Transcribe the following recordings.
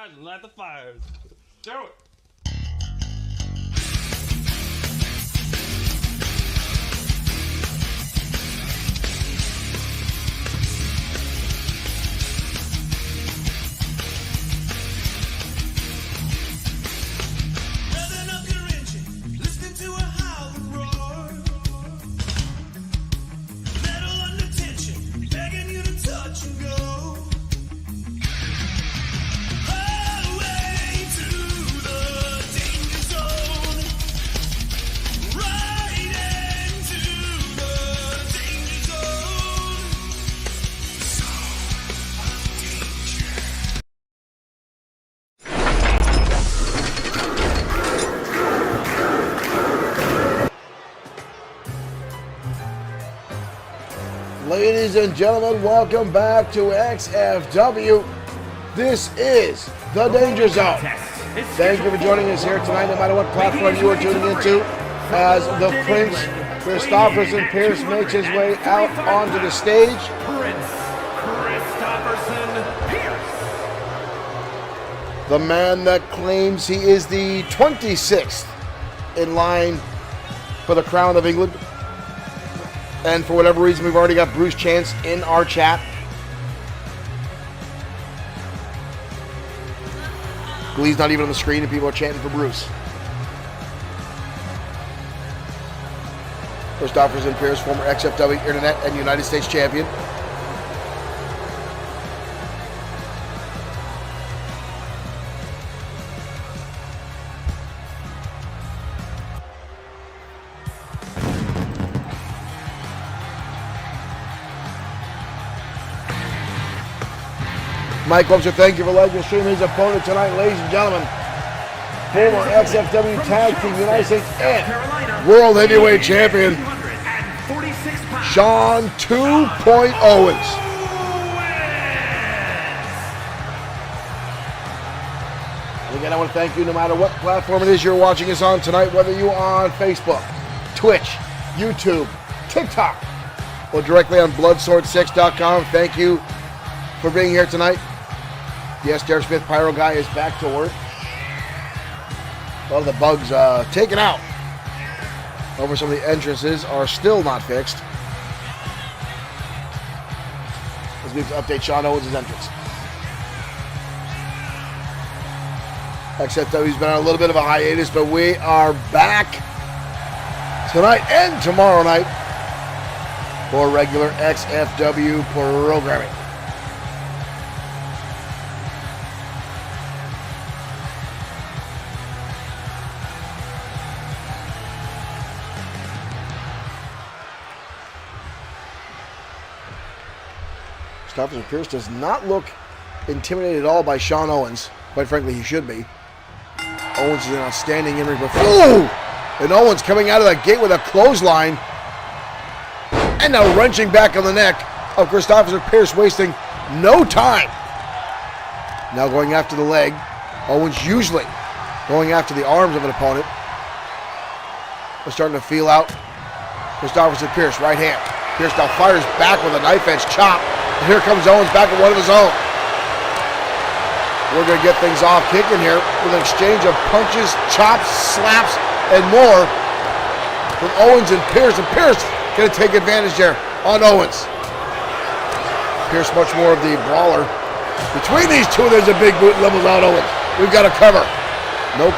outside and light the fires. Do it. Ladies and gentlemen, welcome back to XFW. This is the Danger Zone. Thank you for joining us here tonight, no matter what platform you are tuning into, as the Prince Christopherson Pierce makes his way out onto the stage. Prince Christopherson Pierce. The man that claims he is the 26th in line for the crown of England. And for whatever reason, we've already got Bruce Chance in our chat. Glee's not even on the screen and people are chanting for Bruce. Christopherson Pierce, former XFW Internet and United States champion. Mike Webster, thank you for letting us stream his opponent tonight, ladies and gentlemen. Former XFW Tag Team United States and World Heavyweight Champion, Sean 2.0 Owens. And again, I want to thank you no matter what platform it is you're watching us on tonight, whether you are on Facebook, Twitch, YouTube, TikTok, or directly on bloodsword6.com. Thank you for being here tonight. Yes, Derek Smith, Pyro Guy, is back to work. A lot of the bugs taken out over some of the entrances are still not fixed. As we have to update Sean Owens' entrance. XFW's been on a little bit of a hiatus, but we are back tonight and tomorrow night for regular XFW programming. Christopherson Pierce does not look intimidated at all by Sean Owens. Quite frankly, he should be. Owens is an outstanding in-ring performance. And Owens coming out of that gate with a clothesline. And now wrenching back on the neck of Christopherson Pierce, wasting no time. Now going after the leg. Owens usually going after the arms of an opponent. We're starting to feel out Christopherson Pierce, right hand. Pierce now fires back with a knife edge chop. And here comes Owens back with one of his own. We're going to get things off kicking here with an exchange of punches, chops, slaps, and more from Owens and Pierce. And Pierce going to take advantage there on Owens. Pierce much more of the brawler. Between these two, there's a big boot levels out Owens. We've got a cover. No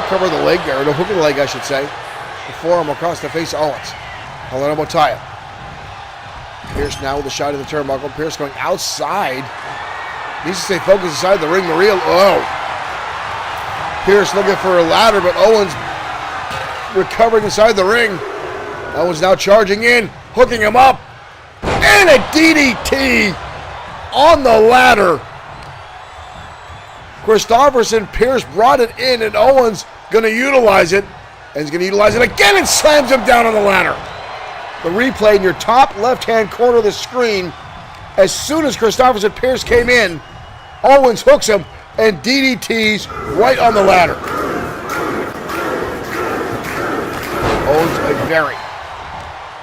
cover of the leg there, no hook of the leg, I should say. The forearm across the face of Owens. Hold on, Motaya. Pierce now with a shot of the turnbuckle. Pierce going outside. Needs to stay focused inside the ring. Pierce looking for a ladder, but Owens recovering inside the ring. Owens now charging in, hooking him up. And a DDT on the ladder. Christopherson Pierce brought it in, and Owens going to utilize it. And he's going to utilize it again and slams him down on the ladder. The replay in your top left-hand corner of the screen. As soon as Christopherson Pierce came in, Owens hooks him and DDTs right on the ladder. Owens, a very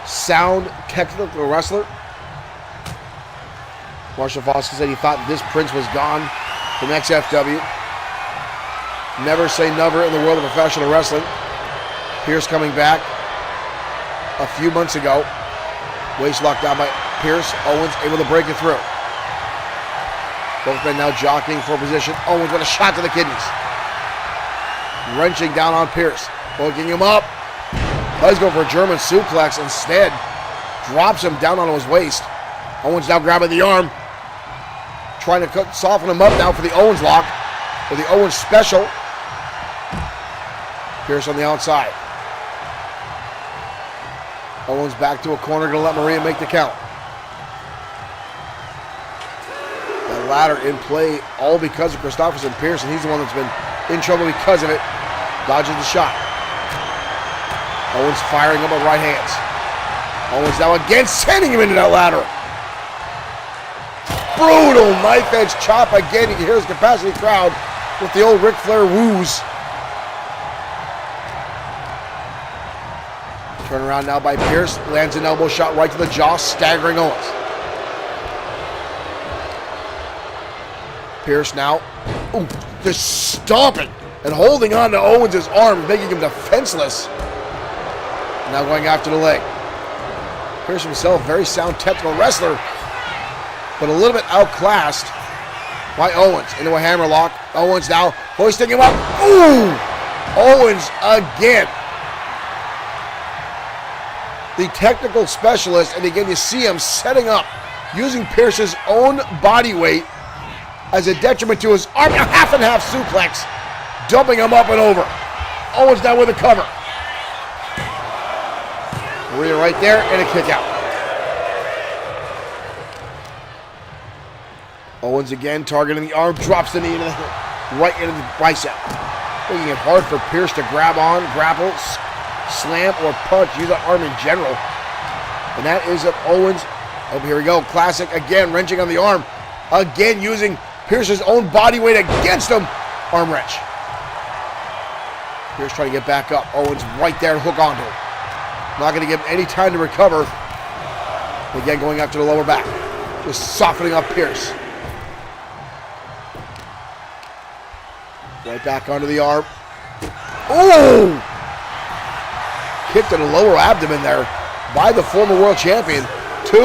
sound, technical wrestler. Marshall Foster said he thought this Prince was gone from XFW. Never say never in the world of professional wrestling. Pierce coming back a few months ago. Waist locked down by Pierce. Owens able to break it through. Both men now jockeying for position. Owens with a shot to the kidneys. Wrenching down on Pierce. Hooking him up. He's going for a German suplex. Instead, drops him down on his waist. Owens now grabbing the arm. Trying to soften him up now for the Owens lock. For the Owens special. Pierce on the outside. Owens back to a corner. Going to let Maria make the count. That ladder in play all because of Christopherson Pierce. And he's the one that's been in trouble because of it. Dodges the shot. Owens firing up with right hands. Owens now again sending him into that ladder. Brutal knife edge chop again. You can hear his capacity crowd with the old Ric Flair woos. Turn around now by Pierce. Lands an elbow shot right to the jaw, staggering Owens. Pierce now, just stomping and holding on to Owens' arm, making him defenseless. Now going after the leg. Pierce himself, very sound technical wrestler, but a little bit outclassed by Owens. Into a hammerlock. Owens now hoisting him up. Ooh! Owens again. The technical specialist, and again you see him setting up, using Pierce's own body weight as a detriment to his arm. A half and half suplex, dumping him up and over. Owens now with a cover. Maria right there, and a kick out. Owens again targeting the arm, drops the knee into right into the bicep. Making it hard for Pierce to grab on, grapple, slam, or punch, use the arm in general. And that is of Owens. Oh, here we go. Classic again, wrenching on the arm. Again, using Pierce's own body weight against him. Arm wrench. Pierce trying to get back up. Owens right there, hook onto him. Not going to give him any time to recover. Again, going after the lower back. Just softening up Pierce. Right back onto the arm. Ooh! Kick to the lower abdomen there by the former world champion. 2,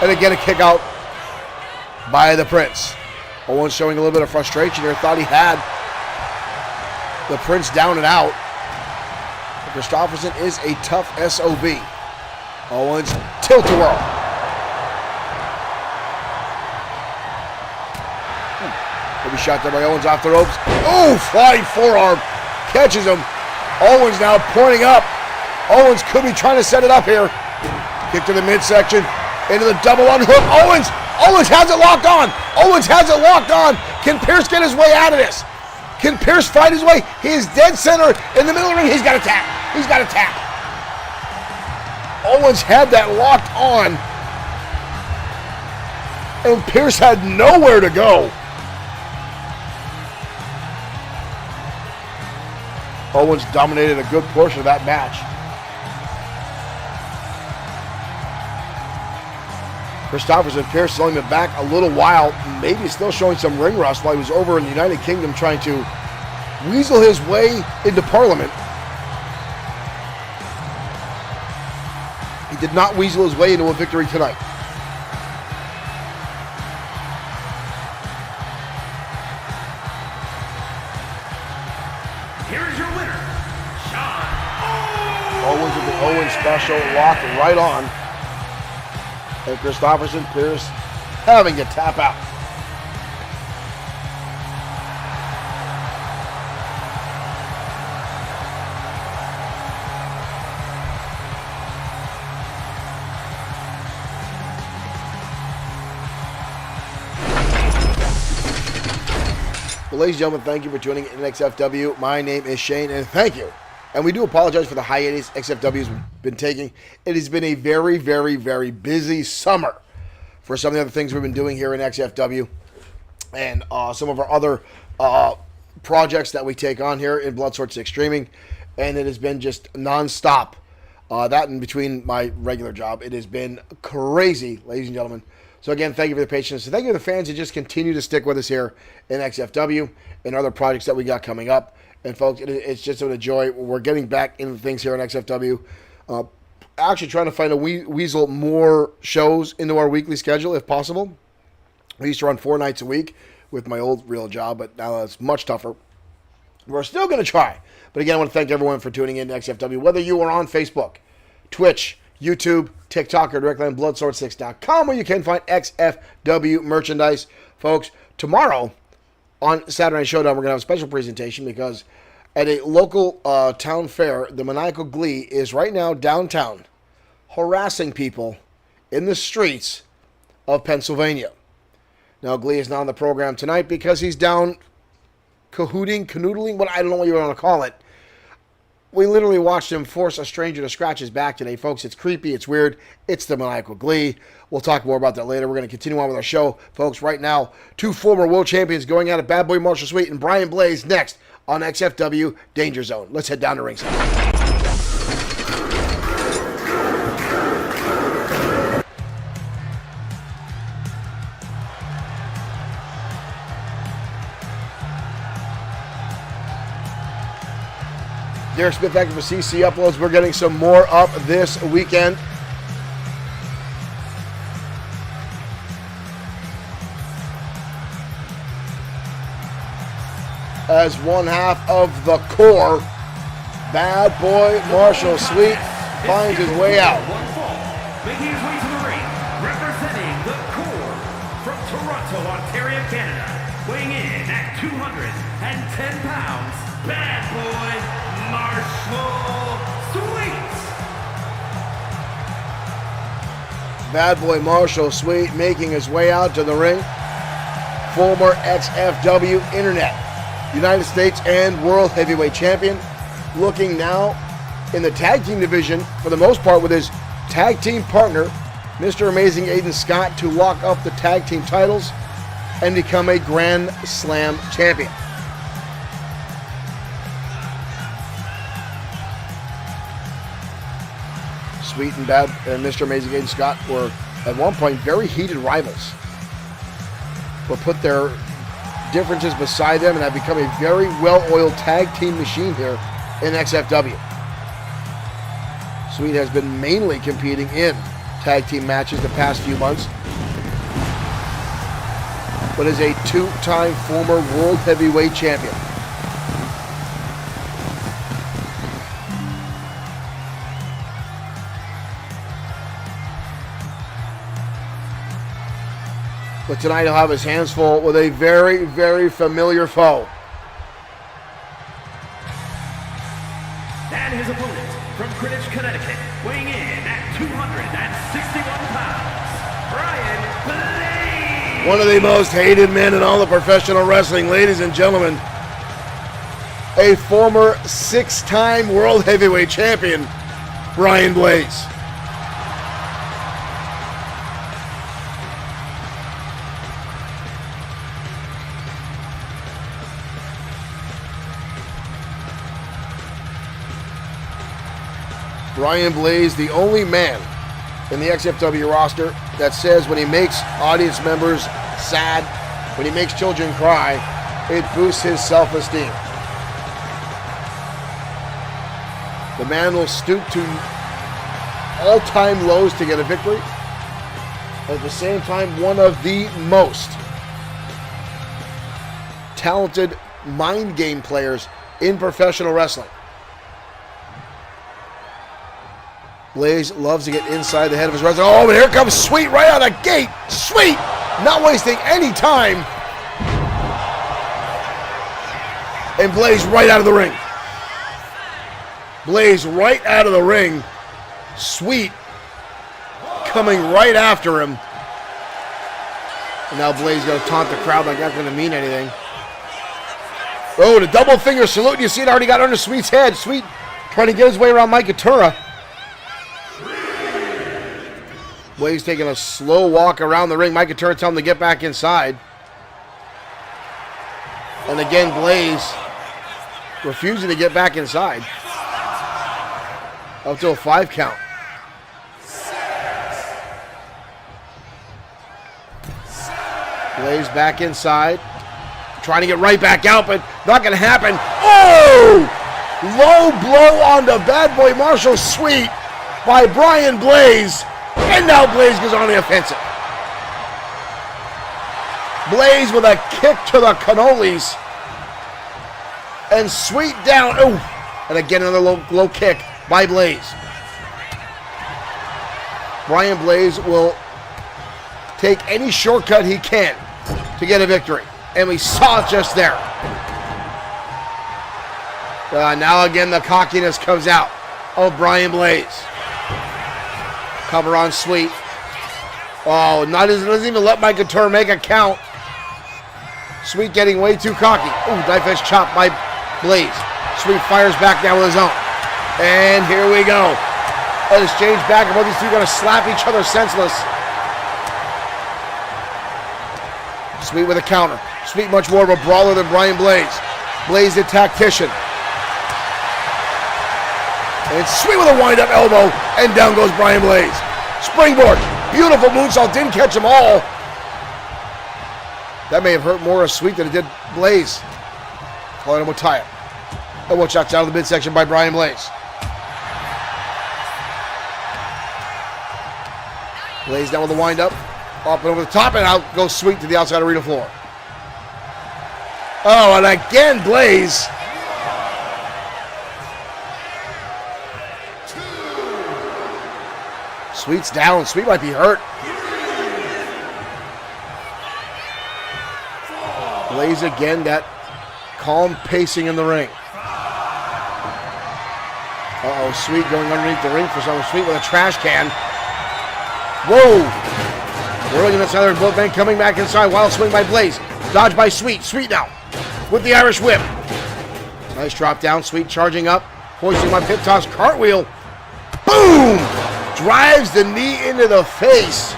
and again a kick out by the Prince. Owens showing a little bit of frustration here. Thought he had the Prince down and out. But Christopherson is a tough SOB. Owens tilt-a-whirl. Maybe shot there by Owens off the ropes. Oh, flying forearm. Catches him. Owens now pointing up. Owens could be trying to set it up here. Kick to the midsection. Into the double unhook. Owens has it locked on. Owens has it locked on. Can Pierce get his way out of this? Can Pierce fight his way? He is dead center in the middle of the ring. He's got to tap. He's got to tap. Owens had that locked on. And Pierce had nowhere to go. Owens dominated a good portion of that match. Christopherson Pierce selling it back a little while, maybe still showing some ring rust while he was over in the United Kingdom trying to weasel his way into Parliament. He did not weasel his way into a victory tonight. Here's your winner, Sean. Owens with the Owens special locked right on. And Christopherson Pierce having to tap out. Well, ladies and gentlemen, thank you for tuning in to XFW. My name is Shane, and thank you. And we do apologize for the hiatus XFW has been taking. It has been a very, very, very busy summer for some of the other things we've been doing here in XFW and some of our other projects that we take on here in Bloodsport 6 Streaming. And it has been just nonstop. That in between my regular job. It has been crazy, ladies and gentlemen. So again, thank you for the patience. Thank you to the fans who just continue to stick with us here in XFW and other projects that we got coming up. And folks, it's just a joy. We're getting back into things here in XFW. Actually trying to find a weasel more shows into our weekly schedule if possible. We used to run 4 nights a week with my old real job, but now it's much tougher. We're still going to try. But again, I want to thank everyone for tuning in to XFW, whether you are on Facebook, Twitch, YouTube, TikTok, or directly on Bloodsword6.com, where you can find XFW merchandise. Folks, tomorrow on Saturday Night Showdown, we're going to have a special presentation because at a local town fair, the Maniacal Glee is right now downtown harassing people in the streets of Pennsylvania. Now, Glee is not on the program tonight because he's down canoodling, I don't know what you want to call it. We literally watched him force a stranger to scratch his back today. Folks, it's creepy, it's weird, it's the Maniacal Glee. We'll talk more about that later. We're going to continue on with our show. Folks, right now, 2 former world champions going at it, Bad Boy Marshall Sweet and Brian Blaze next on XFW Danger Zone. Let's head down to ringside. Derek Smith back for CC Uploads. We're getting some more up this weekend. As one half of the core, Bad Boy Marshall Sweet finds his way out. Making his way to the ring, representing the core from Toronto, Ontario, Canada, weighing in at 210 pounds, Bad Boy Marshall Sweet. Bad Boy Marshall Sweet making his way out to the ring. Former XFW Internet, United States and World Heavyweight Champion. Looking now in the tag team division, for the most part, with his tag team partner, Mr. Amazing Aiden Scott, to lock up the tag team titles and become a Grand Slam champion. Sweet and Mr. Amazing Aiden Scott were at one point very heated rivals. But put their differences beside them and have become a very well-oiled tag team machine here in XFW. Sweet has been mainly competing in tag team matches the past few months, but is a 2-time former World Heavyweight Champion. But tonight he'll have his hands full with a very, very familiar foe. And his opponent from Greenwich, Connecticut, weighing in at 261 pounds, Brian Blaze. One of the most hated men in all of professional wrestling, ladies and gentlemen. A former 6-time World Heavyweight Champion, Brian Blaze. Brian Blaze, the only man in the XFW roster that says when he makes audience members sad, when he makes children cry, it boosts his self-esteem. The man will stoop to all-time lows to get a victory. At the same time, one of the most talented mind game players in professional wrestling. Blaze loves to get inside the head of his wrestler. Oh, but here comes Sweet right out of the gate. Sweet, not wasting any time. And Blaze right out of the ring. Blaze right out of the ring. Sweet coming right after him. And now Blaze going to taunt the crowd like that's going to mean anything. Oh, the double finger salute. You see it already got under Sweet's head. Sweet trying to get his way around Mike Katura. Blaze taking a slow walk around the ring. Mike Katura telling him to get back inside. And again, Blaze refusing to get back inside. Up to a 5 count. Blaze back inside. Trying to get right back out, but not going to happen. Oh! Low blow on the Bad Boy Marshall Sweet by Brian Blaze. And now Blaze goes on the offensive. Blaze with a kick to the cannolis. And Sweet down. Oh! And again another low kick by Blaze. Brian Blaze will take any shortcut he can to get a victory. And we saw it just there. Now again the cockiness comes out of Brian Blaze. Cover on Sweet. Oh, doesn't even let Mike Couture make a count. Sweet getting way too cocky. Ooh, knife edge chop by Blaze. Sweet fires back down with his own. And here we go. An exchange back and both these two are going to slap each other senseless. Sweet with a counter. Sweet much more of a brawler than Brian Blaze. Blaze the tactician. And Sweet with a wind-up elbow. And down goes Brian Blaze. Springboard. Beautiful moonsault. Didn't catch them all. That may have hurt more of Sweet than it did Blaze. Calling him will tie it. Elbow shots out of the midsection by Brian Blaze. Blaze down with the wind-up. Up and over the top, and out goes Sweet to the outside arena floor. Oh, and again, Blaze. Sweet's down. Sweet might be hurt. Blaze again, that calm pacing in the ring. Uh-oh, Sweet going underneath the ring for some. Sweet with a trash can. Whoa! Whirling in the center, both men coming back inside. Wild swing by Blaze. Dodge by Sweet. Sweet now with the Irish whip. Nice drop down. Sweet charging up. Hoisting my pit toss cartwheel. Boom! Drives the knee into the face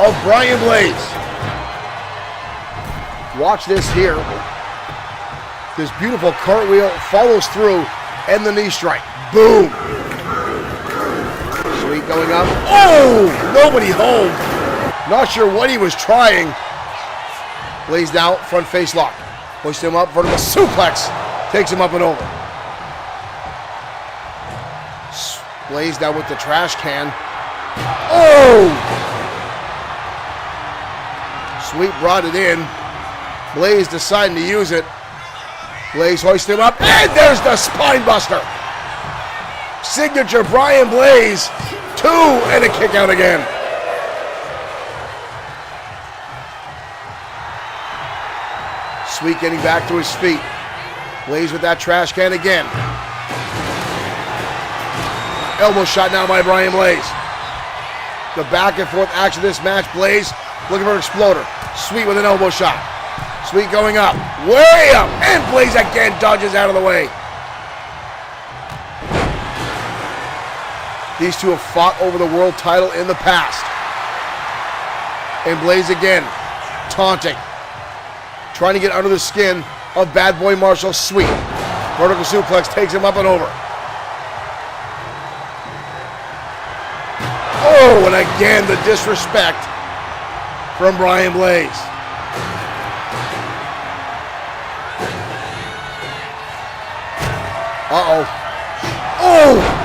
of Brian Blaze. Watch this here. This beautiful cartwheel follows through and the knee strike. Boom! Sweet going up. Oh! Nobody home. Not sure what he was trying. Blaze down, front face lock. Pushed him up, vertical suplex. Takes him up and over. Blaze down with the trash can. Oh! Sweet brought it in. Blaze deciding to use it. Blaze hoists him up, and there's the spine buster. Signature Brian Blaze. 2 and a kick out again. Sweet getting back to his feet. Blaze with that trash can again. Elbow shot now by Brian Blaze. The back and forth action of this match. Blaze looking for an exploder. Sweet with an elbow shot. Sweet going up. Way up. And Blaze again dodges out of the way. These two have fought over the world title in the past. And Blaze again taunting. Trying to get under the skin of Bad Boy Marshall Sweet. Vertical suplex takes him up and over. Oh, and again the disrespect from Brian Blaze. Uh-oh. Oh!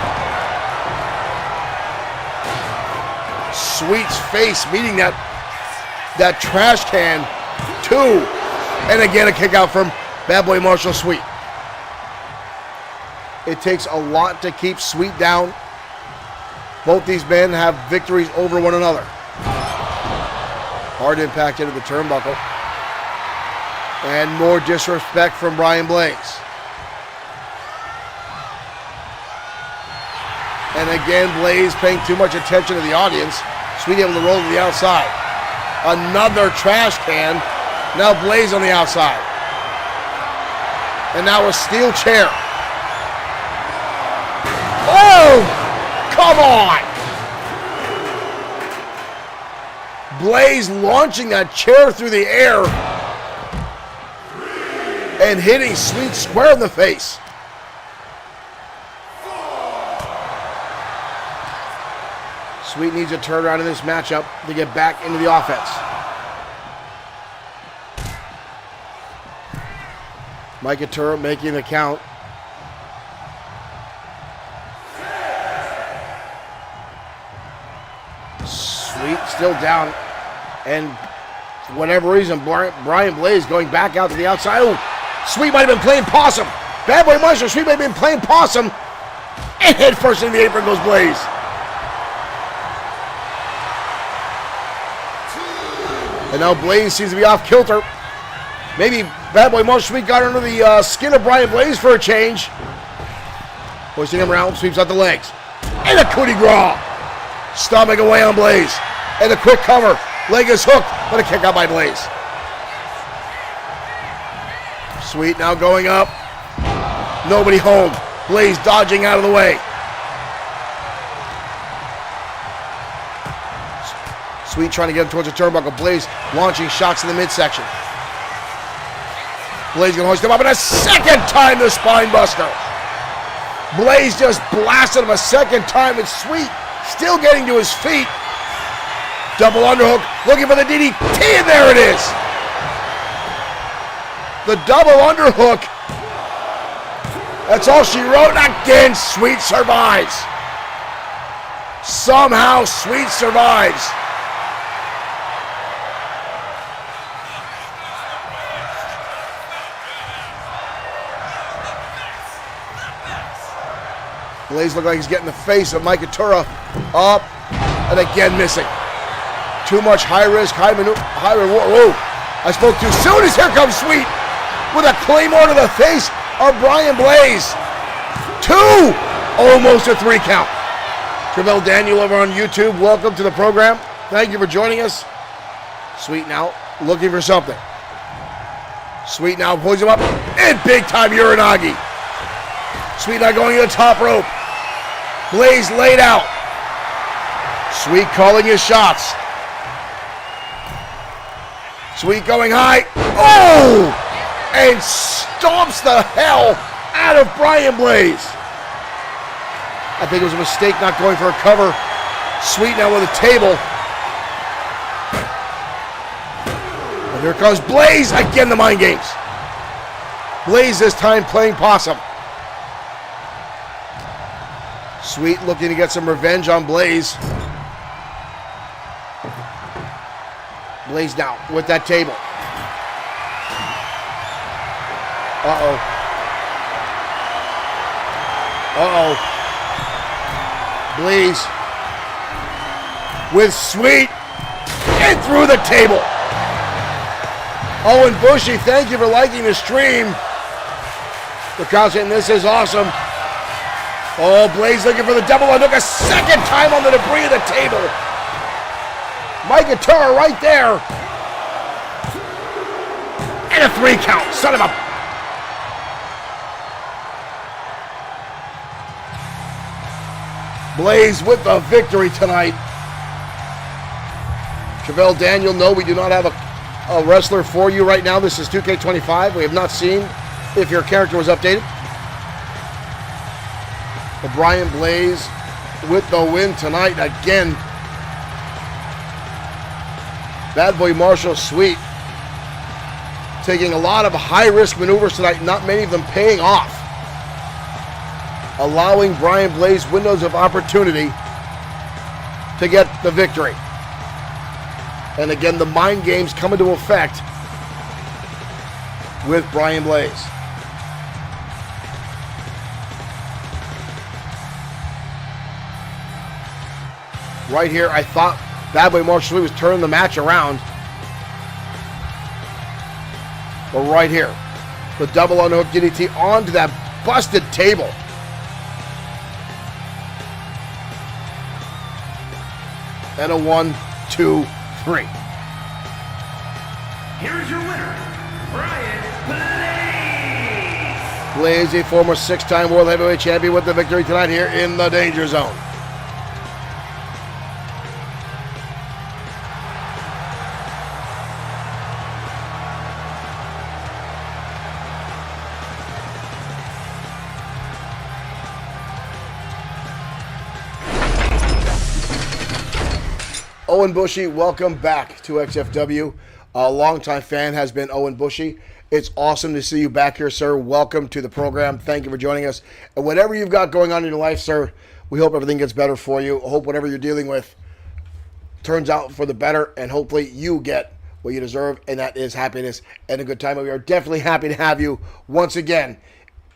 Sweet's face meeting that trash can. 2. And again a kick out from Bad Boy Marshall Sweet. It takes a lot to keep Sweet down. Both these men have victories over one another. Hard impact into the turnbuckle. And more disrespect from Brian Blaze. And again, Blaze paying too much attention to the audience. Sweet able to roll to the outside. Another trash can. Now Blaze on the outside. And now a steel chair. Oh! Come on! Blaze launching that chair through the air. And hitting Sweet square in the face. Sweet needs a turnaround in this matchup to get back into the offense. Mike Atura making the count. Sweet still down. And for whatever reason, Brian Blaze going back out to the outside. Oh, Sweet might have been playing possum. Bad Boy Marshall, Sweet might have been playing possum. And head first in the apron goes Blaze. And now Blaze seems to be off kilter. Maybe Bad Boy Marshall Sweet got under the skin of Brian Blaze for a change. Pushing him around, sweeps out the legs. And a coup de grace. Stomach away on Blaze. And a quick cover. Leg is hooked, but a kick out by Blaze. Sweet now going up. Nobody home. Blaze dodging out of the way. Sweet trying to get him towards the turnbuckle. Blaze launching shots in the midsection. Blaze going to hoist him up, and a second time the spine buster. Blaze just blasted him a second time, and Sweet still getting to his feet. Double underhook, looking for the DDT, and there it is. The double underhook. That's all she wrote. Again, Sweet survives. Somehow, Sweet survives. Blaze looked like he's getting the face of Mike Atura up, and again missing. Too much high risk, high reward. Whoa, I spoke too soon as here comes Sweet with a claymore to the face of Brian Blaze. 2, almost a 3 count. Travell Daniel over on YouTube, welcome to the program. Thank you for joining us. Sweet now looking for something. Sweet now pulls him up, and big time Uranagi. Sweet now going to the top rope. Blaze laid out. Sweet calling his shots. Sweet going high. Oh! And stomps the hell out of Brian Blaze. I think it was a mistake not going for a cover. Sweet now with a table. And here comes Blaze. Again, the mind games. Blaze this time playing possum. Sweet looking to get some revenge on Blaze. Blaze now with that table. Uh-oh. Uh-oh. Blaze with Sweet and through the table. Owen Bushy, thank you for liking the stream. The crowd's saying this is awesome. Oh, Blaze looking for the double underhook a second time on the debris of the table. Mike Atura right there. And a 3 count. Son of a... Blaze with the victory tonight. Travell Daniel, no, we do not have a wrestler for you right now. This is 2K25. We have not seen if your character was updated. But Brian Blaze with the win tonight again. Bad Boy Marshall Sweet taking a lot of high-risk maneuvers tonight, not many of them paying off. Allowing Brian Blaze windows of opportunity to get the victory. And again, the mind games come into effect with Brian Blaze. Right here, I thought Bad Boy Marshall Sweet was turning the match around. But right here, the double underhook DDT onto that busted table. And a 1, 2, 3. Here's your winner, Brian Blaze. Blaze, a former 6-time World Heavyweight Champion, with the victory tonight here in the Danger Zone. Owen Bushy, welcome back to XFW. A longtime fan has been Owen Bushy, It's awesome to see you back here, sir. Welcome to the program. Thank you for joining us. And whatever you've got going on in your life, sir, we hope everything gets better for you. I hope whatever you're dealing with turns out for the better, and hopefully you get what you deserve, and that is happiness and a good time. And we are definitely happy to have you once again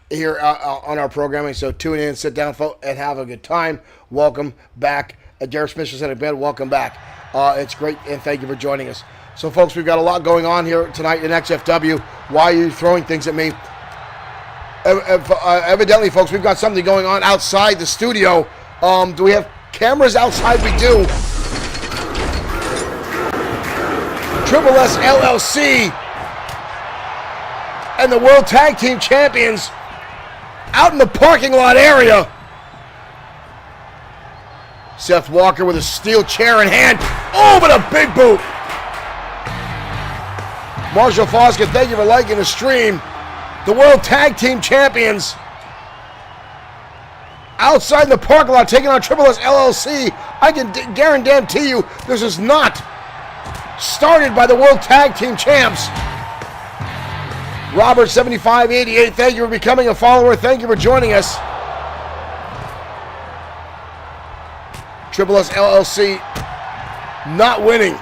here on our programming. So tune in, sit down, folks, and have a good time. Welcome back. Derek Smith said in bed, welcome back. It's great, and thank you for joining us. So, folks, we've got a lot going on here tonight in XFW. Why are you throwing things at me? Evidently, folks, we've got something going on outside the studio. Do we have cameras outside? We do. Triple S LLC and the World Tag Team Champions out in the parking lot area. Seth Walker with a steel chair in hand. Oh, but a big boot. Marshall Foskett, thank you for liking the stream. The World Tag Team Champions outside the parking lot taking on Triple S LLC. I can guarantee you this is not started by the World Tag Team Champs. Robert 7588, thank you for becoming a follower. Thank you for joining us. Triple S LLC not winning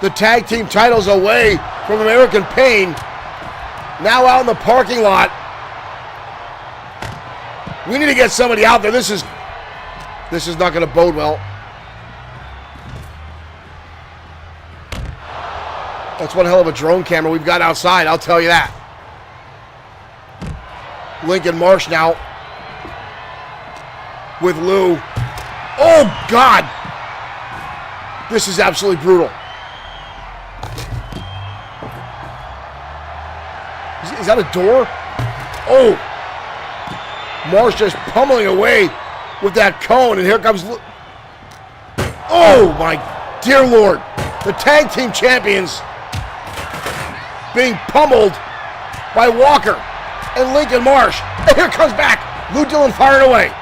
the tag team titles away from American Pain. Now out in the parking lot. We need to get somebody out there. This is not going to bode well. That's one hell of a drone camera we've got outside, I'll tell you that. Lincoln Marsh now with Lou. Oh, God. This is absolutely brutal. Is that a door? Oh. Marsh just pummeling away with that cone, and here comes Lou. Oh, my dear Lord. The tag team champions being pummeled by Walker and Lincoln Marsh. And here comes back Lou Dillon firing away.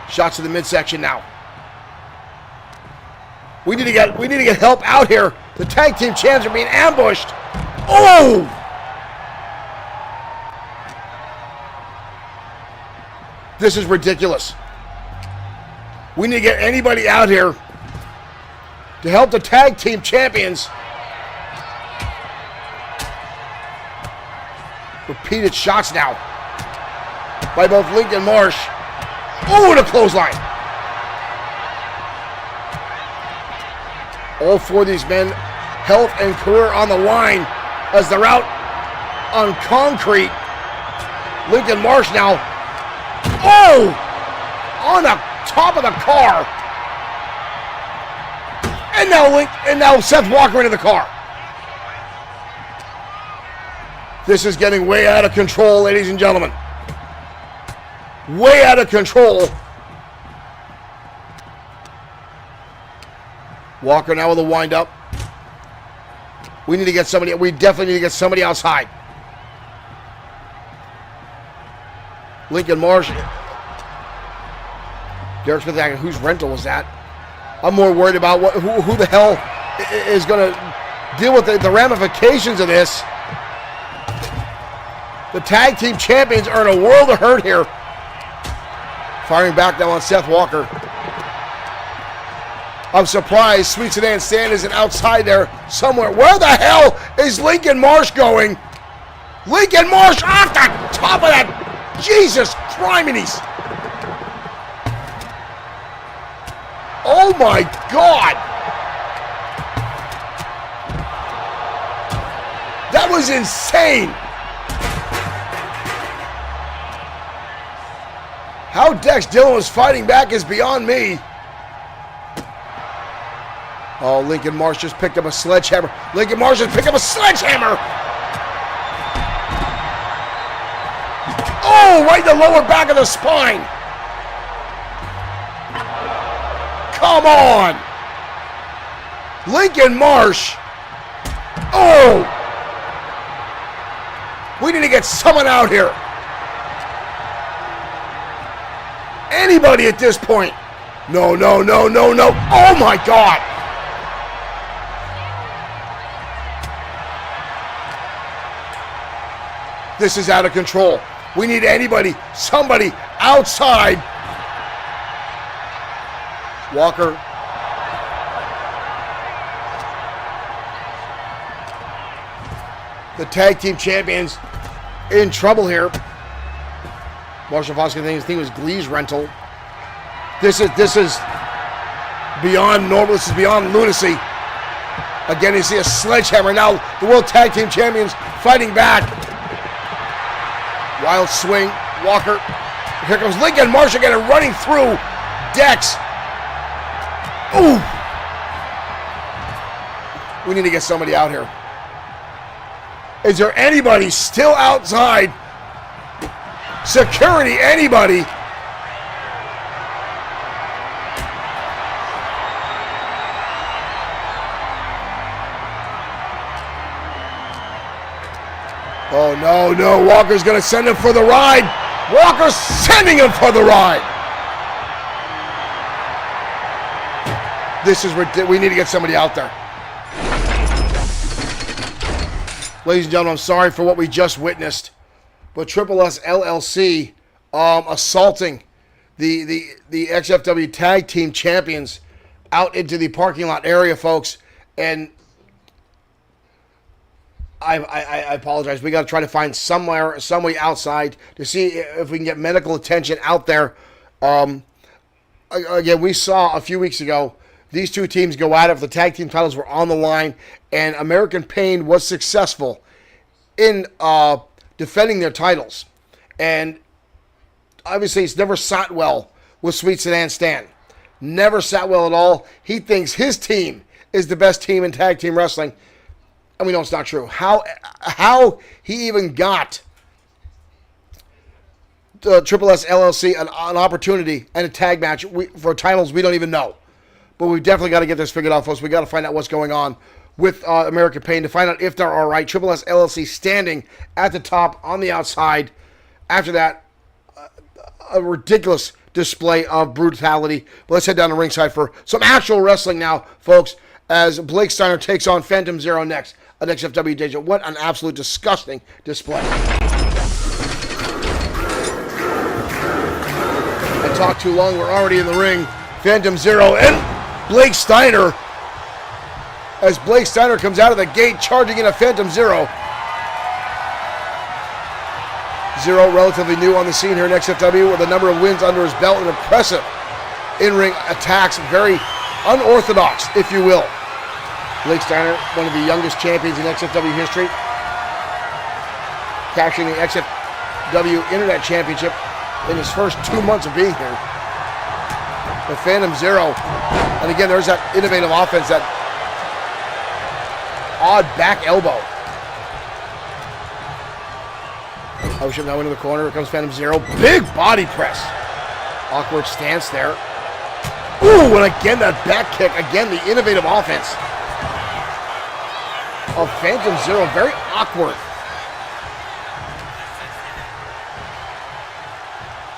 Shots to the midsection now. We need to get help out here. The tag team champs are being ambushed. Oh! This is ridiculous. We need to get anybody out here to help the tag team champions. Repeated shots now by both Lincoln Marsh. Oh, and a clothesline. All four of these men, health and career on the line as they're out on concrete. Lincoln Marsh now. Oh! On the top of the car. And now Seth Walker into the car. This is getting way out of control, ladies and gentlemen. Way out of control. Walker now with a wind-up. We need to get somebody. We definitely need to get somebody outside. Lincoln Marsh. Derek Smith, whose rental was that? I'm more worried about who the hell is going to deal with the ramifications of this. The tag team champions are in a world of hurt here. Firing back now on Seth Walker. I'm surprised Sweet Sedan Stan isn't outside there somewhere. Where the hell is Lincoln Marsh going? Lincoln Marsh off the top of that. Jesus Christ. Oh my God. That was insane. How Dex Dillon was fighting back is beyond me. Oh, Lincoln Marsh just picked up a sledgehammer. Lincoln Marsh just picked up a sledgehammer. Oh, right in the lower back of the spine. Come on. Lincoln Marsh. Oh. We need to get someone out here. Anybody at this point. No, no, no, no, no. Oh, my God. This is out of control. We need somebody outside. Walker. The tag team champions in trouble here. Marshall Fox thinks it was Glee's rental. This is beyond normal. This is beyond lunacy. Again, you see a sledgehammer. Now the World Tag Team Champions fighting back. Wild swing. Walker. Here comes Lincoln Marshall again and running through Dex. Ooh. We need to get somebody out here. Is there anybody still outside? Security, anybody? Oh, no. Walker's going to send him for the ride. Walker's sending him for the ride. This is ridiculous. We need to get somebody out there. Ladies and gentlemen, I'm sorry for what we just witnessed, but Triple S LLC assaulting the XFW Tag Team Champions out into the parking lot area, folks. And I apologize. We got to try to find some way outside to see if we can get medical attention out there. Again, we saw a few weeks ago these two teams go at it. The tag team titles were on the line, and American Pain was successful in defending their titles. And obviously, it's never sat well with Sweet Sedan Stan. Never sat well at all. He thinks his team is the best team in tag team wrestling. And we know it's not true. How he even got the Triple S LLC an opportunity and a tag match for titles, we don't even know. But we've definitely got to get this figured out, folks. We got to find out what's going on with American Pain to find out if they're all right. Triple S LLC standing at the top on the outside. After that, a ridiculous display of brutality. But let's head down to ringside for some actual wrestling now, folks, as Blake Steiner takes on Phantom Zero next at XFW Danger. What an absolute disgusting display. I talked too long. We're already in the ring. Phantom Zero and Blake Steiner. As Blake Steiner comes out of the gate charging in a Phantom Zero. Zero, relatively new on the scene here in XFW with a number of wins under his belt and impressive in-ring attacks. Very unorthodox, if you will. Blake Steiner, one of the youngest champions in XFW history, capturing the XFW Internet Championship in his first 2 months of being here. The Phantom Zero, and again, there's that innovative offense, that odd back elbow. Push him now into the corner. Here comes Phantom Zero. Big body press. Awkward stance there. Ooh, and again, that back kick. Again, the innovative offense of Phantom Zero. Very awkward.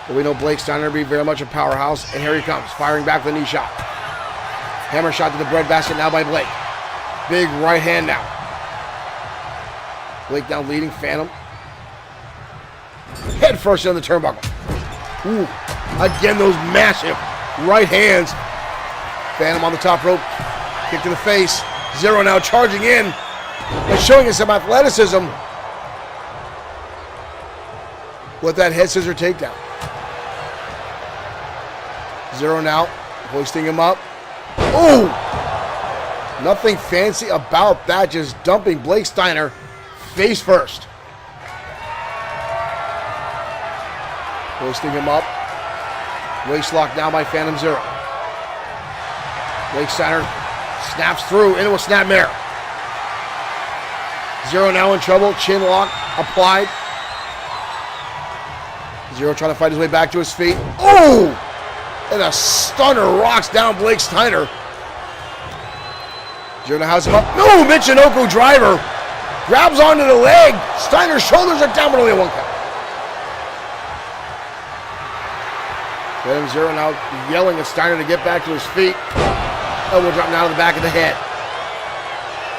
But we know Blake Steiner to be very much a powerhouse. And here he comes, firing back with a knee shot. Hammer shot to the breadbasket now by Blake. Big right hand now. Blake now leading Phantom. Head first on the turnbuckle. Ooh, again, those massive right hands. Phantom on the top rope. Kick to the face. Zero now charging in and showing us some athleticism with that head scissor takedown. Zero now hoisting him up. Ooh, nothing fancy about that. Just dumping Blake Steiner face first. Hoisting him up. Waist lock now by Phantom Zero. Blake Steiner snaps through into a snapmare. Zero now in trouble. Chin lock applied. Zero trying to fight his way back to his feet. Oh! And a stunner rocks down Blake Steiner. Zero now has him up. No! Michinoku driver. Grabs onto the leg. Steiner's shoulders are down, but only a one count. Phantom Zero now yelling at Steiner to get back to his feet. Elbow drop now to the back of the head.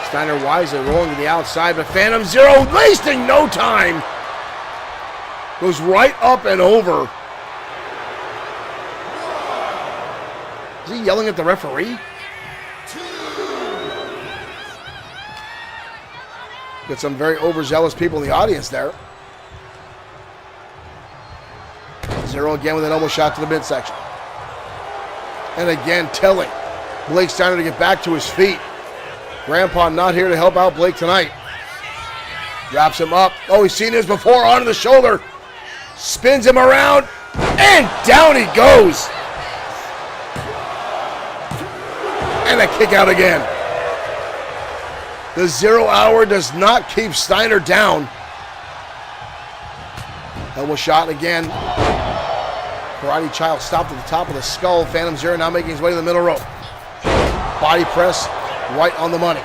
Steiner wisely rolling to the outside, but Phantom Zero wasting no time. Goes right up and over. Is he yelling at the referee? Got some very overzealous people in the audience there. Zero again with an elbow shot to the midsection. And again telling Blake Steiner to get back to his feet. Grandpa not here to help out Blake tonight. Wraps him up. Oh, he's seen this before. Onto the shoulder. Spins him around. And down he goes. And a kick out again. The 0 hour does not keep Steiner down. Elbow shot again. Karate Child stopped at the top of the skull. Phantom Zero now making his way to the middle rope. Body press right on the money.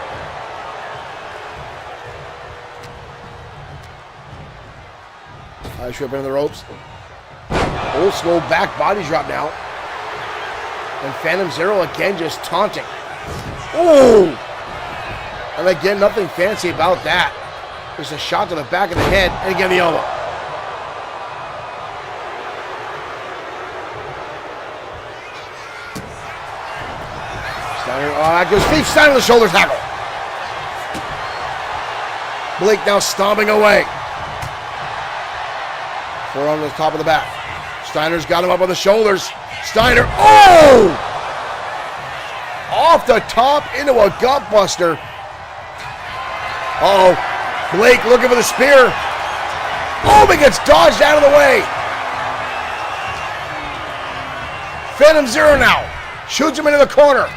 Irish whip into the ropes. Old school back body drop now. And Phantom Zero again just taunting. Ooh! And again, nothing fancy about that. Just a shot to the back of the head, and again the elbow. Steiner, that goes deep. Steiner with the shoulder tackle. Blake now stomping away. Forearm to the top of the back. Steiner's got him up on the shoulders. Steiner, oh! Off the top into a gut buster. Uh-oh. Blake looking for the spear. Oh, but gets dodged out of the way. Phantom Zero now. Shoots him into the corner.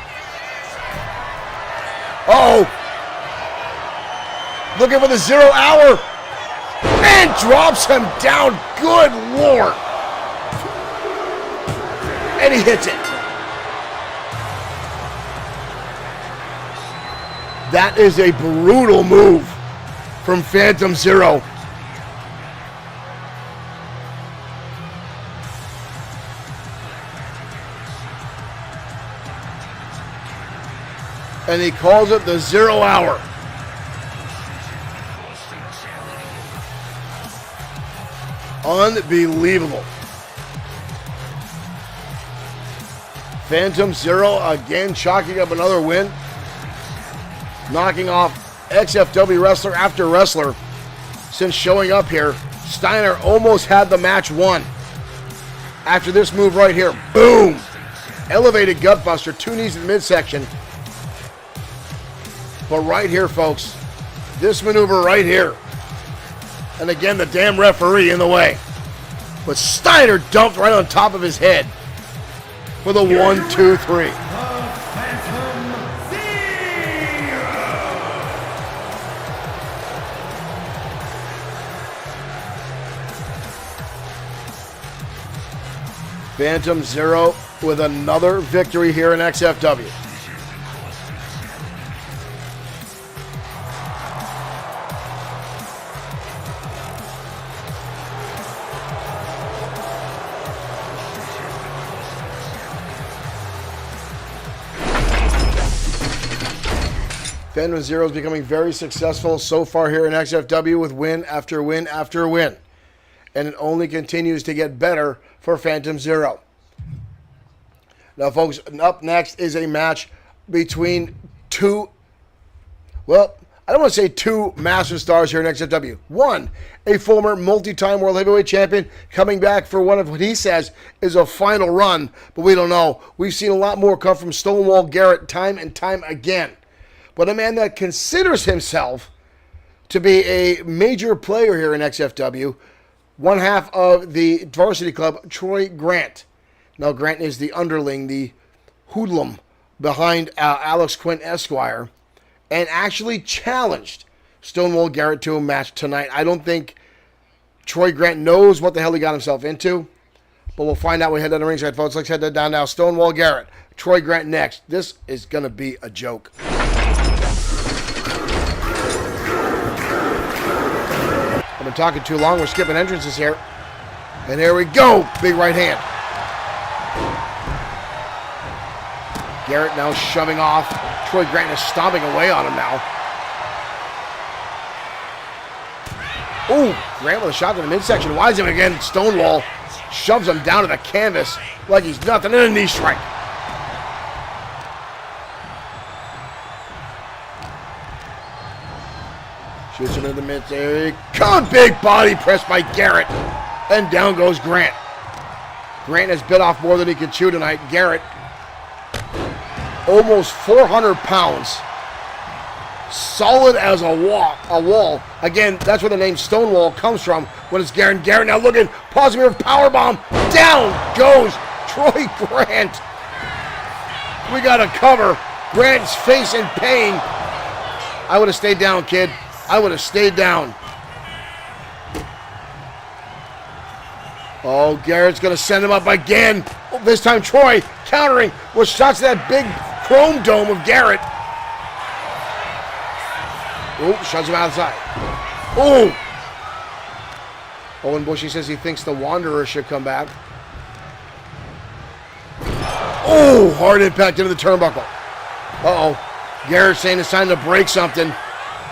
Uh-oh. Looking for the 0 hour. And drops him down. Good Lord. And he hits it. That is a brutal move from Phantom Zero. And he calls it the 0 hour. Unbelievable. Phantom Zero again chalking up another win. Knocking off XFW wrestler after wrestler since showing up here. Steiner almost had the match won. After this move right here. Boom! Elevated gutbuster, 2 knees in the midsection. But right here, folks, this maneuver right here. And again, the damn referee in the way. But Steiner dumped right on top of his head for the 1, 2, 3. Phantom Zero with another victory here in XFW. Phantom Zero is becoming very successful so far here in XFW with win after win after win. And it only continues to get better for Phantom Zero. Now, folks, up next is a match between two, well, I don't want to say two massive stars here in XFW. One, a former multi-time World Heavyweight Champion coming back for one of what he says is a final run, but we don't know. We've seen a lot more come from Stonewall Garrett time and time again. But a man that considers himself to be a major player here in XFW, one half of the varsity club, Troy Grant. Now, Grant is the underling, the hoodlum behind Alex Quinn Esquire, and actually challenged Stonewall Garrett to a match tonight. I don't think Troy Grant knows what the hell he got himself into, but we'll find out when we head down the ringside, folks. Let's head that down now. Stonewall Garrett, Troy Grant next. This is going to be a joke. I've been talking too long. We're skipping entrances here. And here we go. Big right hand. Garrett now shoving off. Troy Grant is stomping away on him now. Ooh, Grant with a shot to the midsection. Winds him again. Stonewall shoves him down to the canvas like he's nothing. And a knee strike. Shoots him in the mid area. Come big body press by Garrett. And down goes Grant. Grant has bit off more than he can chew tonight. Garrett, almost 400 pounds. Solid as a wall. Again, that's where the name Stonewall comes from when it's Garrett. Garrett now looking, pausing here, powerbomb. Down goes Troy Grant. We got a cover. Grant's face in pain. I would have stayed down, kid. I would have stayed down. Oh, Garrett's going to send him up again. Oh, this time Troy countering with shots to that big chrome dome of Garrett. Oh, shoves him outside. Oh! Owen Bushy says he thinks the Wanderer should come back. Oh, hard impact into the turnbuckle. Uh-oh. Garrett's saying it's time to break something.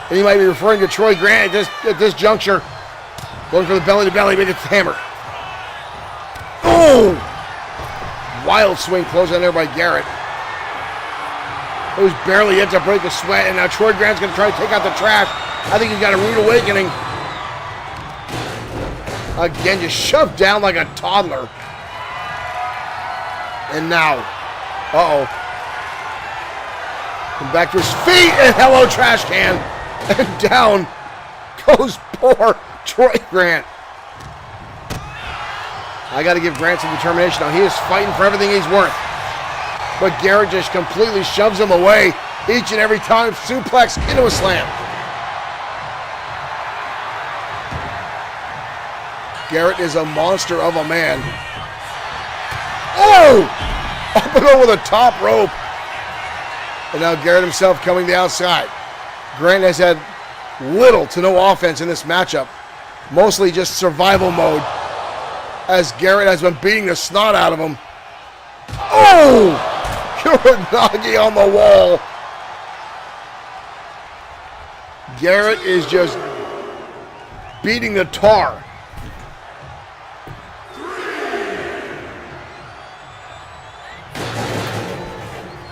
And he might be referring to Troy Grant at this juncture. Going for the belly-to-belly, but it's hammered. Oh! Wild swing closed on there by Garrett. It was barely yet to break a sweat, and now Troy Grant's going to try to take out the trash. I think he's got a rude awakening. Again, just shoved down like a toddler. And now, uh-oh. Come back to his feet, and hello, trash can. And down goes poor Troy Grant. I got to give Grant some determination now. He is fighting for everything he's worth. But Garrett just completely shoves him away each and every time. Suplex into a slam. Garrett is a monster of a man. Oh! Up and over the top rope. And now Garrett himself coming the outside. Grant has had little to no offense in this matchup. Mostly just survival mode. As Garrett has been beating the snot out of him. Oh! Kuranagi on the wall. Garrett is just beating the tar.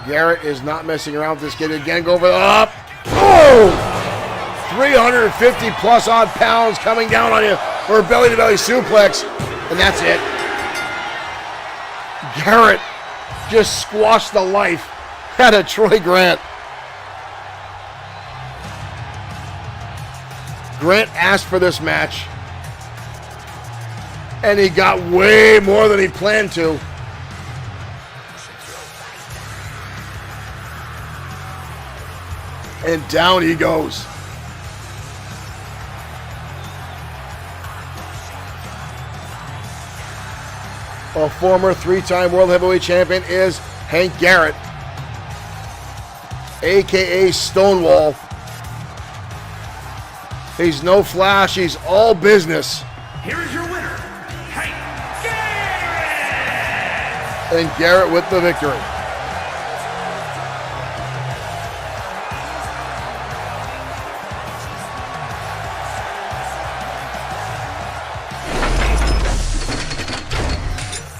Garrett is not messing around with this kid. Again, go over the up. Oh! 350 plus odd pounds coming down on you for a belly-to-belly suplex. And that's it. Garrett just squashed the life out of Troy Grant. Grant asked for this match. And he got way more than he planned to. And down he goes. A former three-time World Heavyweight Champion is Hank Garrett, a.k.a. Stonewall. He's no flash, he's all business. Here is your winner, Hank Garrett! And Garrett with the victory.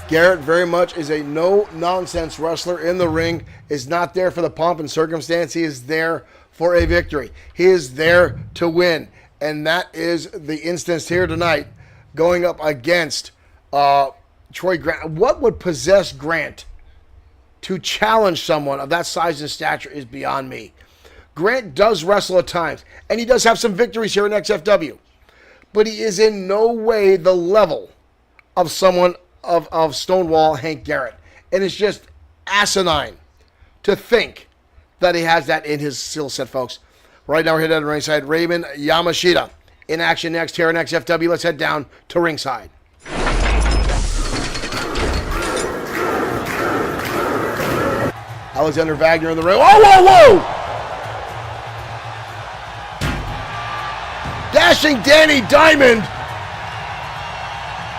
Garrett very much is a no-nonsense wrestler in the ring, is not there for the pomp and circumstance. He is there for a victory. He is there to win. And that is the instance here tonight, going up against Troy Grant. What would possess Grant to challenge someone of that size and stature is beyond me. Grant does wrestle at times, and he does have some victories here in XFW. But he is in no way the level of someone of Stonewall Hank Garrett. And it's just asinine to think that he has that in his skill set, folks. Right now we're headed to ringside. Raymond Yamashita in action next here in XFW. Let's head down to ringside. Alexander Wagner in the ring. Whoa, whoa, whoa! Dashing Danny Diamond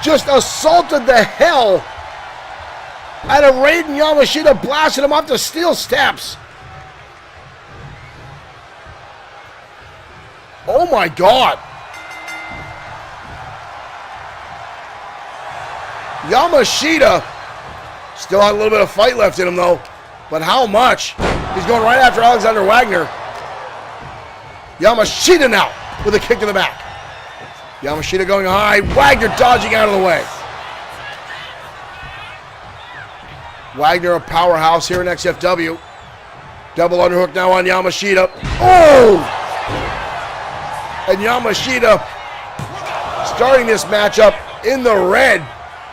just assaulted the hell out of Raiden Yamashita, blasted him off the steel steps. Oh my God. Yamashita still had a little bit of fight left in him, though. But how much? He's going right after Alexander Wagner. Yamashita now with a kick to the back. Yamashita going high. Wagner dodging out of the way. Wagner a powerhouse here in XFW. Double underhook now on Yamashita. Oh! And Yamashita starting this matchup in the red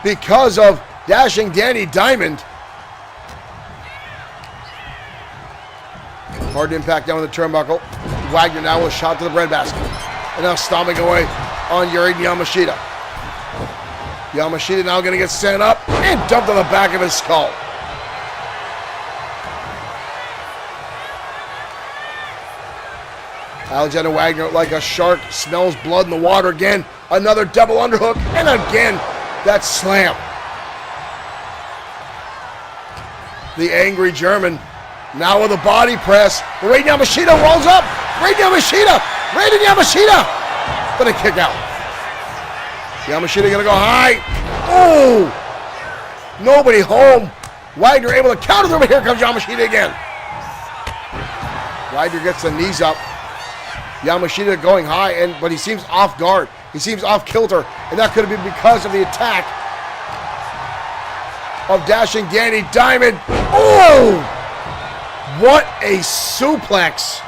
because of Dashing Danny Diamond. Hard impact down the turnbuckle. Wagner now with a shot to the breadbasket. And now stomping away on Yuri Yamashita. Yamashita now going to get sent up and dumped on the back of his skull. Alexander Wagner, like a shark, smells blood in the water again. Another double underhook, and again, that slam. The angry German, now with a body press. Raiden Yamashita rolls up. Raiden Yamashita! But a kick out. Yamashita gonna go high. Oh! Nobody home. Wagner able to counter them, but here comes Yamashita again. Wagner gets the knees up. Yamashita going high, but he seems off guard. He seems off kilter, and that could have been because of the attack of Dashing Danny Diamond. Oh! What a suplex.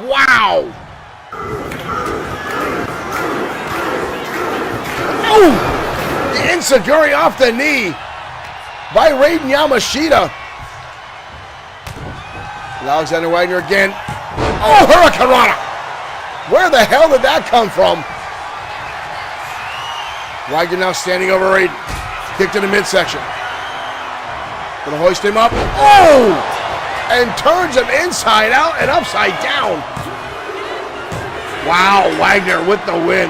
Wow. Oh! The enziguri off the knee by Raiden Yamashita. Alexander Wagner again. Oh, Hurricanrana! Where the hell did that come from? Wagner now standing over Raiden. Kick to the midsection. Gonna hoist him up. Oh! And turns him inside out and upside down. Wow, Wagner with the win.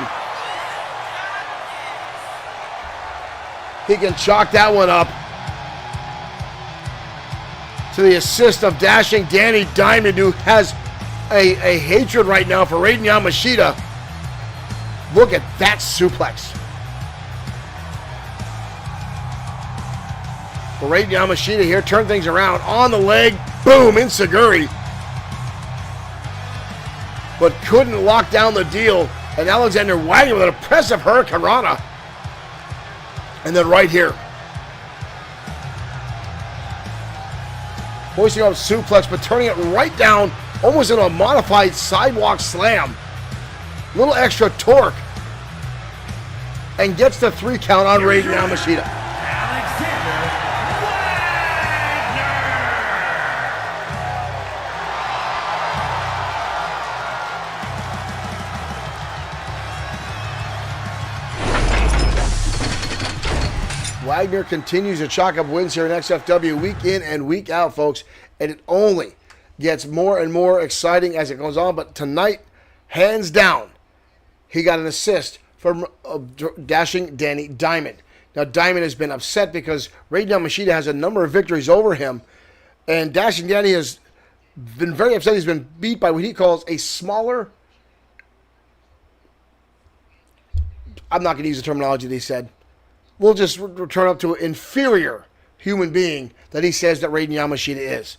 He can chalk that one up to the assist of Dashing Danny Diamond, who has a hatred right now for Raiden Yamashita. Look at that suplex. For Raiden Yamashita here, turn things around on the leg. Boom, enziguri. But couldn't lock down the deal. And Alexander Wagner with an impressive Hurricanrana. And then right here, hoisting up suplex, but turning it right down, almost in a modified sidewalk slam. Little extra torque. And gets the 3 count on Raiden Yamashita. Alexander Wagner. Wagner continues to chalk up wins here in XFW week in and week out, folks. And it only gets more and more exciting as it goes on. But tonight, hands down, he got an assist from Dashing Danny Diamond. Now, Diamond has been upset because Raiden Yamashita has a number of victories over him. And Dashing Danny has been very upset. He's been beat by what he calls a smaller... I'm not going to use the terminology that he said. We'll just return up to an inferior human being that he says that Raiden Yamashita is.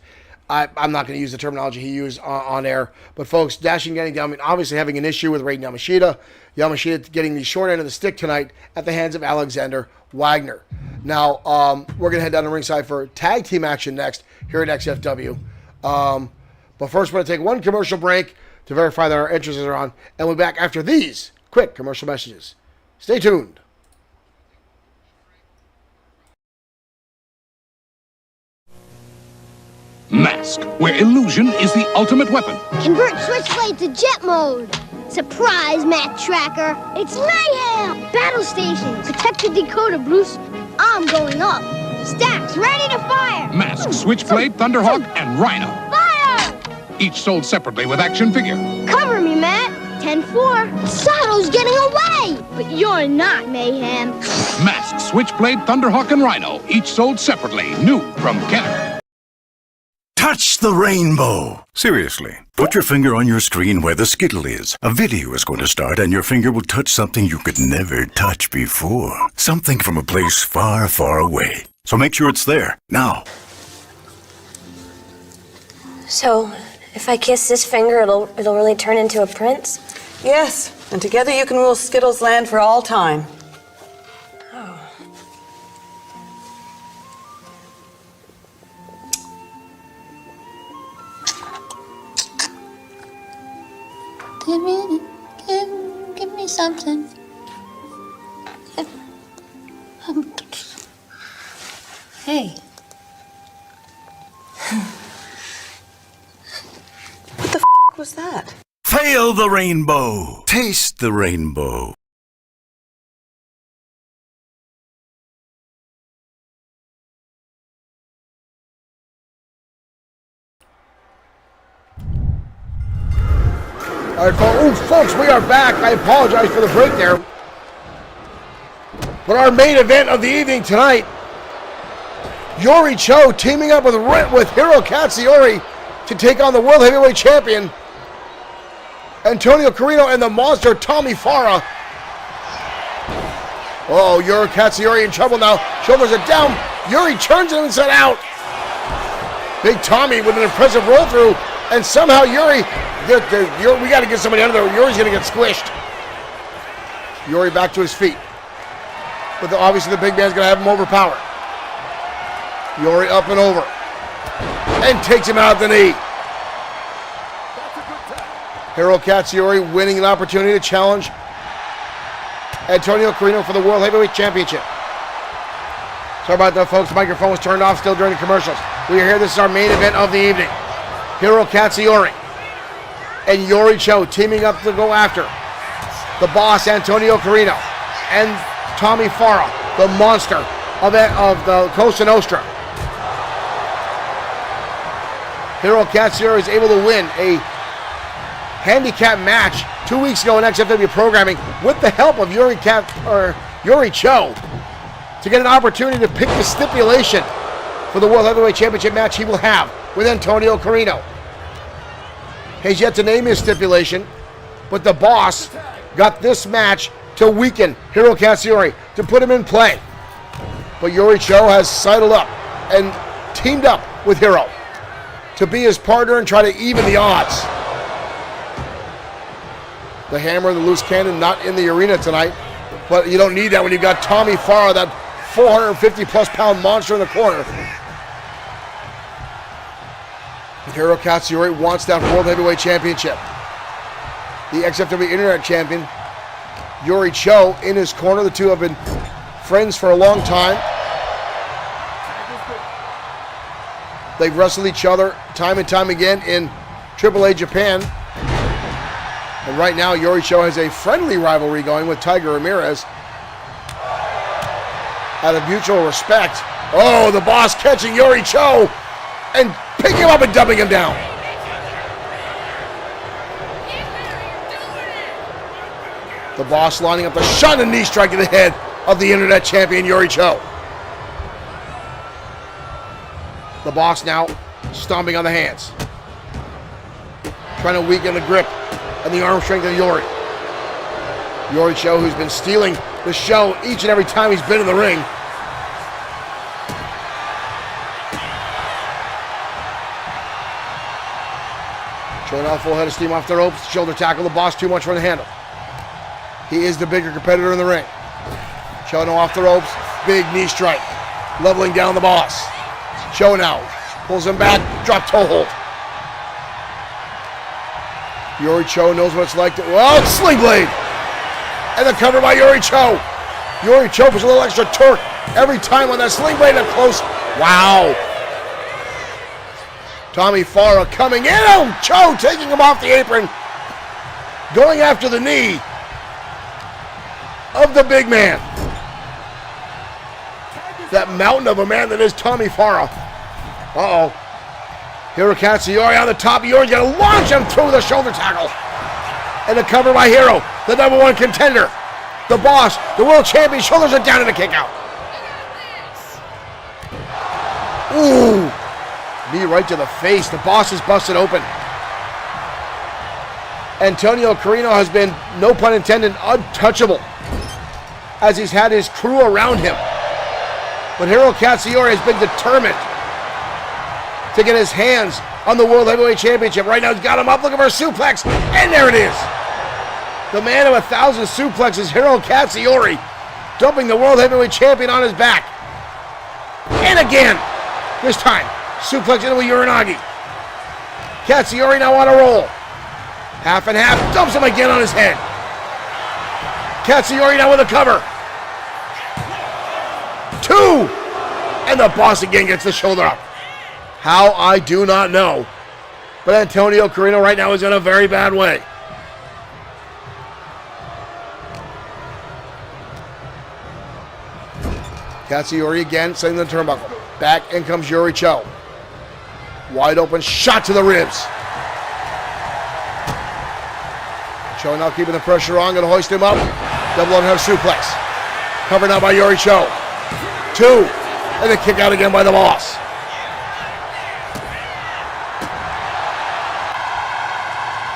I'm not going to use the terminology he used on air. But, folks, Dashing Danny Diamond obviously having an issue with Raiden Yamashita. Yamashita getting the short end of the stick tonight at the hands of Alexander Wagner. Now, we're going to head down to ringside for tag team action next here at XFW. But first, we're going to take one commercial break to verify that our entrances are on. And we'll be back after these quick commercial messages. Stay tuned. Mask, where illusion is the ultimate weapon. Convert Switchblade to jet mode. Surprise, Matt Tracker. It's mayhem. Battle station. Protect the decoder, Bruce. I'm going up. Stacks ready to fire. Mask, Switchblade, Thunderhawk, and Rhino. Fire! Each sold separately with action figure. Cover me, Matt. 10-4. Sato's getting away. But you're not, Mayhem. Mask, Switchblade, Thunderhawk, and Rhino. Each sold separately. New from Kenner. touch the rainbow. Seriously, put your finger on your screen where the Skittle is. A video is going to start and your finger will touch something you could never touch before. Something from a place far, far away. So make sure it's there, now. So, if I kiss this finger, it'll really turn into a prince? Yes, and together you can rule Skittles Land for all time. Oh. Give me something. Hey. What the was that? Fail the rainbow. Taste the rainbow. All right, folks, we are back. I apologize for the break there. But our main event of the evening tonight, Yori Cho teaming up with Hiro Katsuyori to take on the World Heavyweight Champion, Antonio Carino, and the monster, Tommy Farah. Oh, Yori Katsuyori in trouble now. Shoulders are down. Yuri turns him inside out. Big Tommy with an impressive roll through. And somehow Yuri, we got to get somebody under there. Yuri's going to get squished. Yuri back to his feet. But obviously the big man's going to have him overpowered. Yuri up and over. And takes him out at the knee. Hiro Katsuyori winning an opportunity to challenge Antonio Carino for the World Heavyweight Championship. Sorry about that, folks. The microphone was turned off still during the commercials. We are here. This is our main event of the evening. Hiro Katsuyori and Yori Cho teaming up to go after the boss, Antonio Carino, and Tommy Farah, the monster of the Cosa Nostra. Hiro Katsuyori is able to win a handicap match 2 weeks ago in XFW programming with the help of Yori Cho to get an opportunity to pick the stipulation for the World Heavyweight Championship match he will have with Antonio Carino. He's yet to name his stipulation, but the boss got this match to weaken Hiro Katsuyori, to put him in play. But Yori Cho has sidled up and teamed up with Hiro to be his partner and try to even the odds. The hammer and the loose cannon not in the arena tonight, but you don't need that when you've got Tommy Farah, that 450-plus pound monster in the corner. Hiro Katsuyori wants that World Heavyweight Championship. The XFW Internet Champion, Yori Cho, in his corner. The two have been friends for a long time. They've wrestled each other time and time again in AAA Japan. And right now, Yori Cho has a friendly rivalry going with Tiger Ramirez. Out of mutual respect. Oh, the boss catching Yori Cho and picking him up and dumping him down. The boss lining up the shot and knee strike to the head of the Internet Champion, Yori Cho. The boss now stomping on the hands. Trying to weaken the grip and the arm strength of Yori. Yori Cho, who's been stealing the show each and every time he's been in the ring. Showing off full head of steam off the ropes. Shoulder tackle. The boss too much for the handle. He is the bigger competitor in the ring. Cho now off the ropes. Big knee strike. Leveling down the boss. Cho now pulls him back. Drop toe hold. Yori Cho knows what it's like to... Well, sling blade. And the cover by Yori Cho. Yori Cho puts a little extra torque every time on that sling blade up close. Wow. Tommy Farah coming in. Oh, Cho taking him off the apron. Going after the knee of the big man. That mountain of a man that is Tommy Farah. Uh-oh. Hiro Katsuyori on the top. Yori's going to launch him through the shoulder tackle. And the cover by Hiro, the #1 contender. The boss, the world champion, shoulders are down in a kick out. Ooh. Knee right to the face. The boss is busted open. Antonio Carino has been, no pun intended, untouchable as he's had his crew around him. But Hiro Katsuyori has been determined to get his hands on the World Heavyweight Championship. Right now he's got him up, looking for a suplex, and there it is. The man of 1,000 suplexes, Hiro Katsuyori, dumping the World Heavyweight Champion on his back. And again, this time, suplex into a Uranagi. Katsuyori now on a roll. Half and half, dumps him again on his head. Katsuyori now with a cover. 2! And the boss again gets the shoulder up. How, I do not know. But Antonio Carino right now is in a very bad way. Katsuyori again, setting the turnbuckle. Back in comes Yuri Cho. Wide open shot to the ribs. Cho now keeping the pressure on, gonna hoist him up. Double overhead suplex. Covered now by Yuri Cho. 2, and a kick out again by the boss.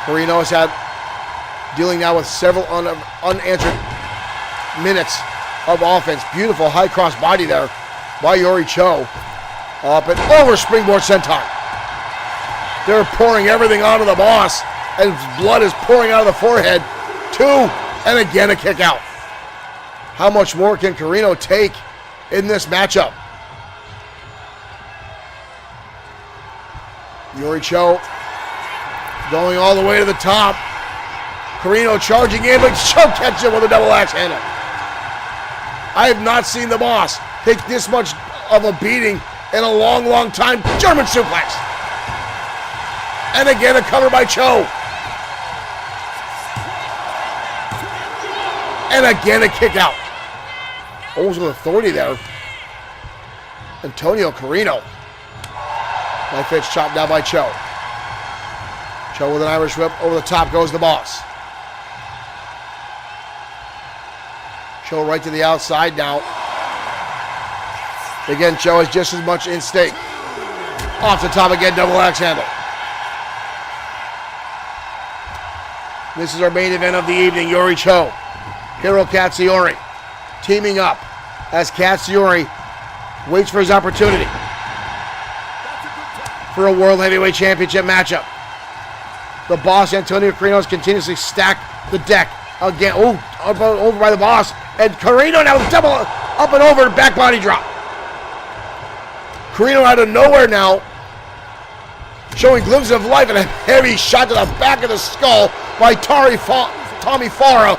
Carino has had dealing now with several unanswered minutes of offense. Beautiful high cross body there by Yuri Cho. Up and over springboard senton. They're pouring everything onto the boss, and blood is pouring out of the forehead. 2, and again a kick out. How much more can Carino take in this matchup? Yuri Cho going all the way to the top. Carino charging in, but Cho catches him with a double axe handle. I have not seen the boss take this much of a beating in a long, long time. German suplex. And again a cover by Cho. And again a kick out. Almost with authority there. Antonio Carino. Knife edge chopped down by Cho. Cho with an Irish whip. Over the top goes the boss. Cho right to the outside now. Again, Cho has just as much in stake. Off the top again, double axe handle. This is our main event of the evening. Yuri Cho, Hiro Katsuyori teaming up as Katsuyori waits for his opportunity for a World Heavyweight Championship matchup. The boss, Antonio Carino, has continuously stacked the deck. Again, over by the boss. And Carino now double up and over, back body drop. Carino out of nowhere now, showing glimpses of life, and a heavy shot to the back of the skull by Tommy Farah.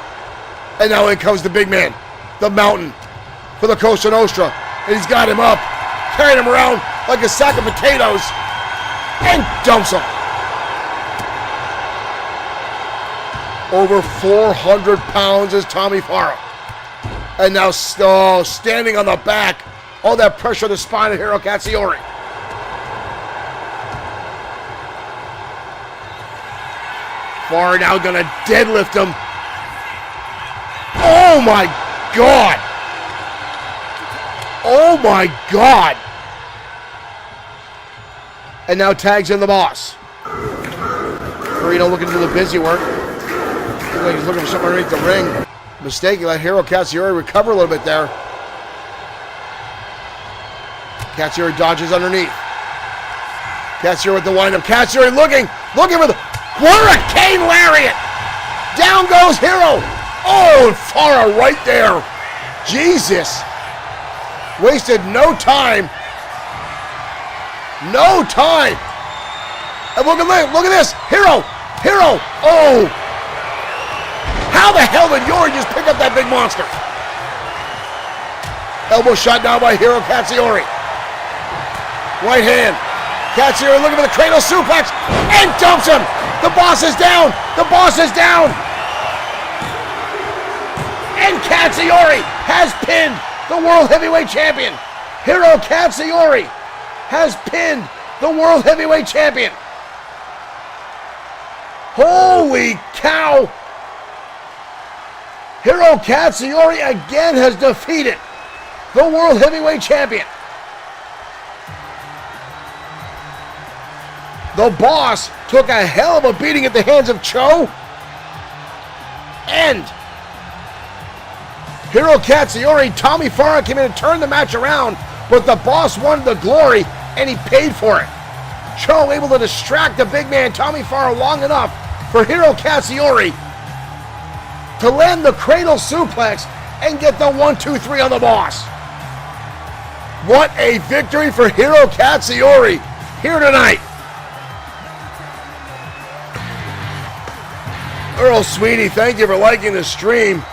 And now in comes the big man, the Mountain, for the Cosa Nostra. And he's got him up, carrying him around like a sack of potatoes, and dumps him. Over 400 pounds is Tommy Farah. And now standing on the back, all that pressure on the spine of Hiro Katsuyori. Farah now gonna deadlift him. Oh my God! Oh my God! And now tags in the boss. Carino looking to do the busy work. Looks like he's looking for something underneath the ring. Mistake, he let Hiro Katsuyori recover a little bit there. Katsuyori dodges underneath. Katsuyori with the windup. Katsuyori looking for the Hurricane Lariat. Down goes Hiro. Oh, and Farah right there. Jesus. Wasted no time. No time. And look at this. Hiro. Oh. How the hell did Yori just pick up that big monster? Elbow shot down by Hiro Katsuyori. Right hand. Katsuyori looking for the cradle suplex and dumps him. The boss is down. And Katsuyori has pinned the World Heavyweight Champion. Hiro Katsuyori has pinned the World Heavyweight Champion. Holy cow. Hiro Katsuyori again has defeated the World Heavyweight Champion. The Boss took a hell of a beating at the hands of Cho. And Hiro Katsuyori, Tommy Farah came in and turned the match around, but the Boss wanted the glory, and he paid for it. Cho able to distract the big man, Tommy Farah, long enough for Hiro Katsuyori to land the cradle suplex and get the 1-2-3 on the Boss. What a victory for Hiro Katsuyori here tonight. Earl Sweeney, thank you for liking the stream.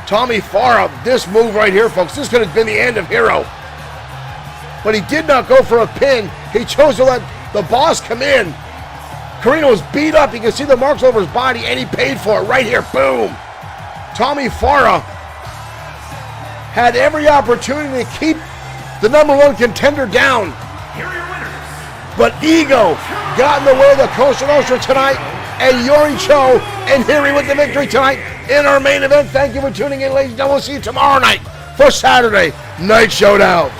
Tommy Farah, this move right here, folks, this could have been the end of Hiro. But he did not go for a pin. He chose to let the Boss come in. Carino was beat up. You can see the marks over his body, and he paid for it right here. Boom. Tommy Farah had every opportunity to keep the #1 contender down. Here are your winners. But ego got in the way of the Costa Nostra tonight, and Yori Cho and Hiri with the victory tonight in our main event. Thank you for tuning in, ladies and gentlemen. We'll see you tomorrow night for Saturday Night Showdown.